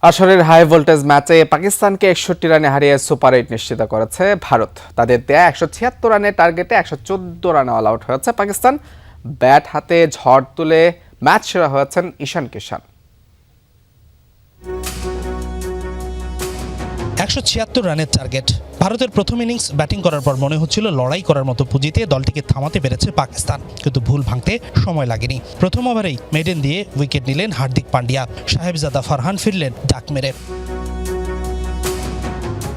আসরের high voltage ম্যাচে পাকিস্তানকে ৬১ রানে হারিয়ে সুপার ৮ নিশ্চিত করেছে ভারত। তাদের দেয়া ১৭৬ রানের টার্গেটে ১১৪ রানে অল আউট হয়েছে পাকিস্তান। ব্যাট হাতে ঝড় তুলে ম্যাচ সেরা হয়েছেন ঈশান কিষান। ১৭৬ রানের টার্গেট। ভারতের প্রথম ইনিংস ব্যাটিং করার পর মনে হচ্ছিল লড়াই করার মতো পুঁজিতে দলটিকে থামাতে পেরেছে পাকিস্তান, কিন্তু ভুল ভাঙতে সময় লাগেনি। প্রথম ওভারেই মেডেন দিয়ে উইকেট নিলেন হার্দিক পান্ডিয়া, সাহেবজাদা ফারহান ফিরলেন ডাক মেরে।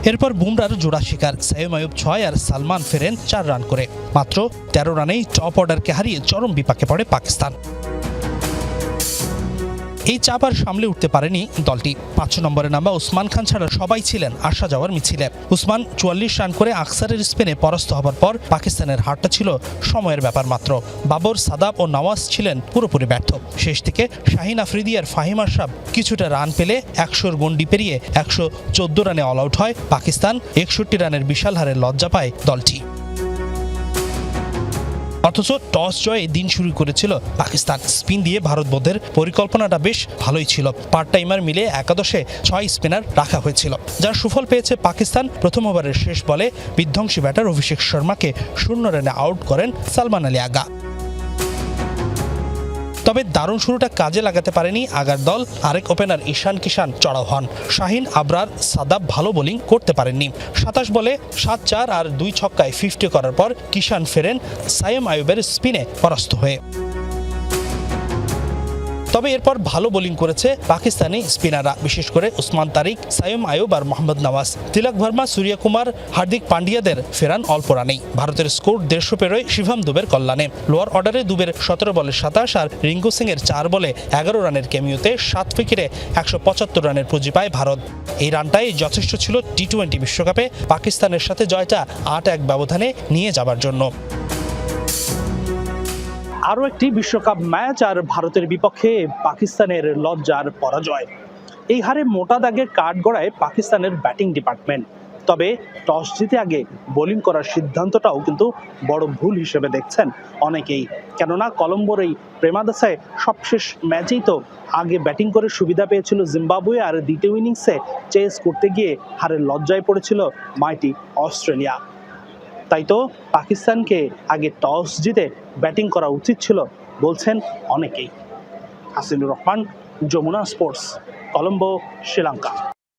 এরপর বুমরার জোড়া শিকার সাইম আয়ুব ৬ আর সালমান ফেরেন ৪ রান করে। মাত্র ১৩ রানেই টপ অর্ডারকে হারিয়ে চরম বিপাকে পড়ে পাকিস্তান। এই চাপ আর সামলে উঠতে পারেনি দলটি। ৫ নম্বরে নামা ওসমান খান ছাড়া সবাই ছিলেন আসা যাওয়ার মিছিলে। উসমান ৪৪ রান করে আকসারের স্পিনে পরাস্ত হবার পর পাকিস্তানের হারটা ছিল সময়ের ব্যাপার মাত্র। বাবর, সাদাব ও নওয়াজ ছিলেন পুরোপুরি ব্যর্থ। শেষ দিকে শাহিন আফ্রিদি আর ফাহিম আশরাফ কিছুটা রান পেলে ১০০-র গন্ডি পেরিয়ে ১১৪ রানে অল আউট হয় পাকিস্তান। ৬১ রানের বিশাল হারে লজ্জা পায় দলটি। অথচ টস জয়ে দিন শুরু করেছিল পাকিস্তান। স্পিন দিয়ে ভারত বোধের পরিকল্পনাটা বেশ ভালোই ছিল। পার্ট টাইমার মিলে একাদশে ৬ স্পিনার রাখা হয়েছিল, যার সুফল পেয়েছে পাকিস্তান। প্রথম ওভারের শেষ বলে বিধ্বংসী ব্যাটার অভিষেক শর্মাকে ০ রানে আউট করেন সালমান আলী আগা। তবে দারুণ শুরুটা কাজে লাগাতে পারেনি আগার দল। আরেক ওপেনার ঈশান কিষান চড়াও হন। শাহিন, আবরার, সাদাব ভালো বোলিং করতে পারেননি। ২৭ বলে ৭-৪ আর ২ ছক্কায় ৫০ করার পর কিষান ফেরেন সাইম আয়ুবের স্পিনে পরাস্ত হয়ে। তবে এরপর ভালো বোলিং করেছে পাকিস্তানি স্পিনাররা, বিশেষ করে উসমান তারিক, সাইম আয়ুব আর মোহাম্মদ নওয়াজ। তিলক ভার্মা, সূর্যকুমার, হার্দিক পান্ডিয়াদের ফেরান অল্প রানেই। ভারতের স্কোর ১৫০ পেরোয় শিভাম দুবের কল্যাণে। লোয়ার অর্ডারে দুবের ১৭ বলে ২৭ আর রিঙ্কু সিং এর ৪ বলে ১১ রানের ক্যামিওতে ৭ উইকেটে ১৭৫ রানের পুঁজি পায় ভারত। এই রানটাই যথেষ্ট ছিল টি-২০ বিশ্বকাপে পাকিস্তানের সাথে জয়টা ৮-১ ব্যবধানে নিয়ে যাবার জন্য। আরও একটি বিশ্বকাপ ম্যাচ আর ভারতের বিপক্ষে পাকিস্তানের লজ্জার পরাজয়। এই হারে মোটা দাগে কাঠগড়ায় পাকিস্তানের ব্যাটিং ডিপার্টমেন্ট। তবে টস জিতে আগে বোলিং করার সিদ্ধান্তটাও কিন্তু বড় ভুল হিসেবে দেখছেন অনেকেই। কেননা কলম্বোর এই প্রেমাদাসায় সবশেষ ম্যাচেই তো আগে ব্যাটিং করে সুবিধা পেয়েছিল জিম্বাবুয়ে, আর দ্বিতীয় ইনিংসে চেস করতে গিয়ে হারের লজ্জায় পড়েছিল মাইটি অস্ট্রেলিয়া। তাই তো পাকিস্তানকে আগে টস জিতে ব্যাটিং করা উচিত ছিল বলছেন অনেকেই। হাসিনুর রহমান, যমুনা স্পোর্টস, কলম্বো, শ্রীলঙ্কা।